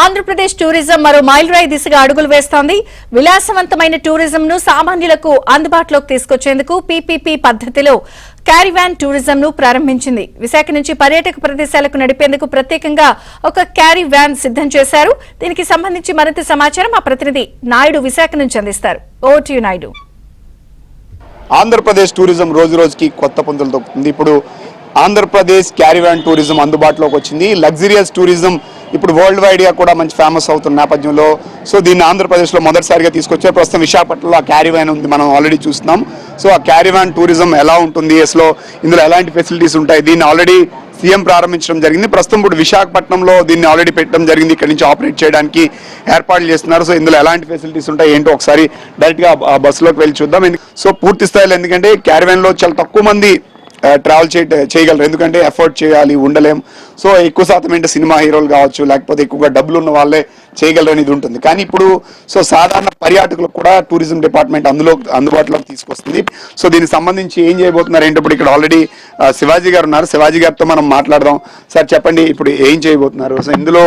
Andhra Pradesh tourism మరో మైలురాయి దిశగా అడుగులు వేస్తోంది. విలాసవంతమైన టూరిజం ను సామాన్యులకు అందుబాటులోకి తీసుకొచ్చేందుకు పీపీపీ పద్ధతిలో క్యారీవాన్ టూరిజం ను ప్రారంభించింది. విశాఖ నుంచి పర్యాటక ప్రదేశాలకు నడిపేందుకు ప్రత్యేకంగా ఒక క్యారీ వ్యాన్ సిద్ధం చేశారు. దీనికి సంబంధించి మరింత సమాచారం మా ప్రతినిధి నాయుడు విశాఖ నుంచి అందిస్తారు. Over to you Naidu. Andhra Pradesh tourism రోజు రోజుకి కొత్త పుంతలు తొక్కుతుంది. ఇప్పుడు ఆంధ్రప్రదేశ్ క్యారీవాన్ టూరిజం అందుబాటులోకి వచ్చింది. లగ్జరియస్ టూరిజం ఇప్పుడు వరల్డ్ వైడ్గా కూడా మంచి ఫేమస్ అవుతున్న నేపథ్యంలో సో దీన్ని ఆంధ్రప్రదేశ్లో మొదటిసారిగా తీసుకొచ్చారు. ప్రస్తుతం విశాఖపట్నంలో ఆ క్యారీవాన్ ఉంది, మనం ఆల్రెడీ చూస్తున్నాం. సో ఆ క్యారీవాన్ టూరిజం ఎలా ఉంటుంది, అసలు ఇందులో ఎలాంటి ఫెసిలిటీస్ ఉంటాయి, దీన్ని ఆల్రెడీ సీఎం ప్రారంభించడం జరిగింది. ప్రస్తుతం ఇప్పుడు విశాఖపట్నంలో దీన్ని ఆల్రెడీ పెట్టడం జరిగింది. ఇక్కడ నుంచి ఆపరేట్ చేయడానికి ఏర్పాట్లు చేస్తున్నారు. సో ఇందులో ఎలాంటి ఫెసిలిటీస్ ఉంటాయి ఏంటో ఒకసారి డైరెక్ట్గా బస్సులోకి వెళ్ళి చూద్దాం. సో పూర్తి స్థాయిలో ఎందుకంటే క్యారీవాన్లో చాలా తక్కువ మంది ట్రావెల్ చేయగలరు, ఎందుకంటే ఎఫర్ట్ చేయాలి, ఉండలేం. సో ఎక్కువ శాతం ఏంటంటే సినిమా హీరోలు కావచ్చు, లేకపోతే ఎక్కువగా డబ్బులు ఉన్న వాళ్ళే చేయగలరు అనేది ఉంటుంది. కానీ ఇప్పుడు సో సాధారణ పర్యాటకులకు కూడా టూరిజం డిపార్ట్మెంట్ అందుబాటులోకి తీసుకొస్తుంది. సో దీనికి సంబంధించి ఏం చేయబోతున్నారు ఏంటో ఇప్పుడు ఇక్కడ ఆల్రెడీ శివాజీ గారు ఉన్నారు. శివాజీ గారితో మనం మాట్లాడదాం. సార్ చెప్పండి, ఇప్పుడు ఏం చేయబోతున్నారు? సో ఇందులో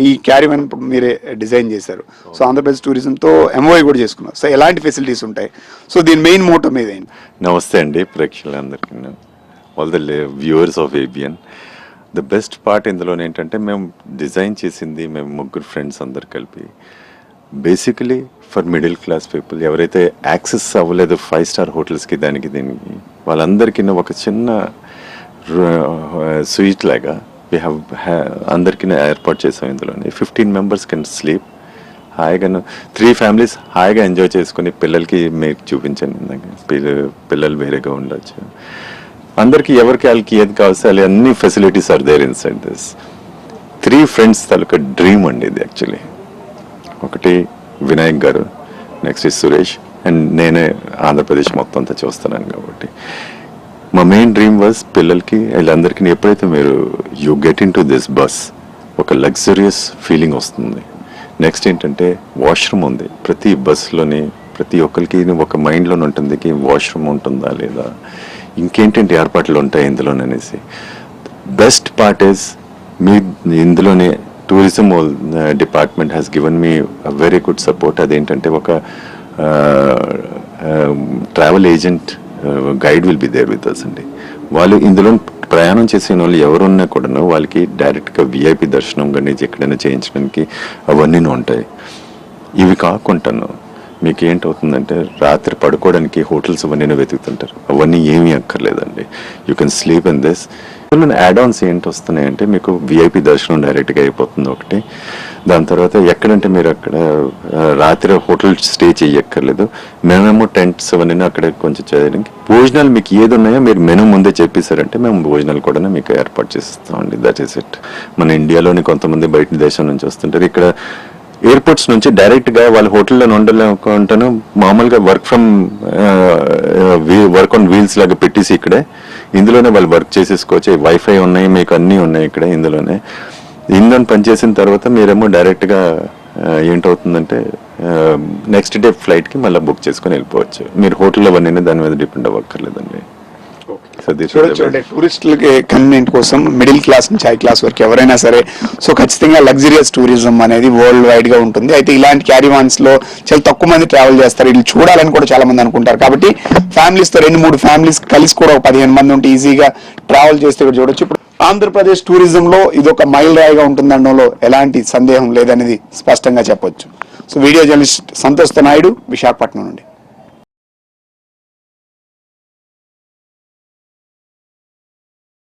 ఈ క్యారీవాన్ ఇప్పుడు మీరే డిజైన్ చేశారు. సో ఆంధ్రప్రదేశ్ టూరిజంతో ఎంఓఐ కూడా చేసుకున్నారు. సో ఎలాంటి ఫెసిలిటీస్ ఉంటాయి, సో దీని మెయిన్ మోటో మీద ఏంటి? నమస్తే అండి ప్రేక్షకులందరికీ, all the viewers of ABN. The best part ఇందులో ఏంటంటే మేము డిజైన్ చేసింది మేము ముగ్గురు ఫ్రెండ్స్ అందరు కలిపి basically for middle class people ఎవరైతే యాక్సెస్ అవ్వలేదు 5 స్టార్ హోటల్స్కి దీనికి వాళ్ళందరికీ ఒక చిన్న స్వీట్ లాగా వీ హ్యావ్ అందరికీ ఏర్పాటు చేసాం. ఇందులోనే 15 మెంబర్స్ కెన్ స్లీప్ హాయిగా 3 ఫ్యామిలీస్ హాయిగా ఎంజాయ్ చేసుకుని పిల్లలకి మీకు చూపించండి, పిల్లలు వేరేగా ఉండొచ్చు. అందరికి ఎవరికి వాళ్ళకి ఏది కావాలి అన్ని facilities are there inside this. 3 friends తాలూకా డ్రీమ్ అండి ఇది. యాక్చువల్లీ ఒకటి వినాయక్ గారు, నెక్స్ట్ సురేష్, అండ్ నేనే ఆంధ్రప్రదేశ్ మొత్తం అంతా చూస్తున్నాను కాబట్టి మా మెయిన్ డ్రీమ్ వాజ్ పిల్లలకి వీళ్ళందరికీ ఎప్పుడైతే మీరు you get in to this bus ఒక లగ్జరియస్ ఫీలింగ్ వస్తుంది. నెక్స్ట్ ఏంటంటే వాష్రూమ్ ఉంది ప్రతి బస్లోని, ప్రతి ఒక్కరికి ఒక మైండ్లోనే ఉంటుంది వాష్రూమ్ ఉంటుందా లేదా, ఇంకేంటంటే ఏర్పాట్లు ఉంటాయి ఇందులోననేసి. బెస్ట్ పార్ట్ ఈజ్ మీ ఇందులోనే tourism department has given me very good support. అదేంటంటే ఒక travel agent guide will be there with us అండి. వాళ్ళు ఇందులో ప్రయాణం చేసిన వాళ్ళు ఎవరున్నా కూడా వాళ్ళకి డైరెక్ట్గా విఐపి దర్శనం కానీ ఎక్కడైనా చేయించడానికి అవన్నీ ఉంటాయి. ఇవి కాకుండాను మీకు ఏంటవుతుందంటే రాత్రి పడుకోవడానికి హోటల్స్ అవన్నీ వెతుకుతుంటారు, అవన్నీ ఏమీ అక్కర్లేదండి. You can sleep in this. Add Ann's ఏంటి వస్తున్నాయంటే మీకు విఐపి దర్శనం డైరెక్ట్గా అయిపోతుంది ఒకటి. దాని తర్వాత ఎక్కడంటే మీరు అక్కడ రాత్రి హోటల్ స్టే చేయక్కర్లేదు. మేము టెంట్స్ అవన్నీ అక్కడ కొంచెం చేయడానికి, భోజనాలు మీకు ఏది ఉన్నాయో మీరు మెనూ ముందే చెప్పేశారంటే మేము భోజనాలు కూడా మీకు ఏర్పాటు చేస్తామండి. That is it. మన ఇండియాలోని కొంతమంది బయట దేశం నుంచి వస్తుంటారు. ఇక్కడ ఎయిర్పోర్ట్స్ నుంచి డైరెక్ట్గా వాళ్ళ హోటల్లో ఉండలేకుంటాను మామూలుగా వర్క్ ఆన్ వీల్స్ లాగా పెట్టేసి ఇక్కడే ఇందులోనే వాళ్ళు వర్క్ చేసేసుకోవచ్చు. వైఫై ఉన్నాయి, మీకు అన్నీ ఉన్నాయి ఇక్కడ ఇందులోనే. ఇందులో పనిచేసిన తర్వాత మీరేమో డైరెక్ట్గా ఏంటవుతుందంటే నెక్స్ట్ డే ఫ్లైట్కి మళ్ళీ బుక్ చేసుకొని వెళ్ళిపోవచ్చు. మీరు హోటల్లో అవన్నీ దాని మీద డిపెండ్ అవ్వక్కర్లేదండి. చూడండి, టూరిస్టులకి కన్వీనియంట్ కోసం మిడిల్ క్లాస్ నుంచి హై క్లాస్ వరకు ఎవరైనా సరే సో ఖచ్చితంగా లగ్జరియస్ టూరిజం అనేది వరల్డ్ వైడ్ గా ఉంటుంది. అయితే ఇలాంటి క్యారీవాన్స్ లో చాలా తక్కువ మంది ట్రావెల్ చేస్తారు, వీళ్ళు చూడాలని కూడా చాలా మంది అనుకుంటారు. కాబట్టి ఫ్యామిలీస్ తో 2-3 ఫ్యామిలీస్ కలిసి కూడా 15 మంది ఉంటే ఈజీగా ట్రావెల్ చేస్తే కూడా చూడొచ్చు. ఇప్పుడు ఆంధ్రప్రదేశ్ టూరిజం లో ఇది ఒక మైల్ రాయిగా ఉంటుందనడంలో ఎలాంటి సందేహం లేదనేది స్పష్టంగా చెప్పొచ్చు. So video journalist Santosh Naidu, Visakhapatnam నుండి.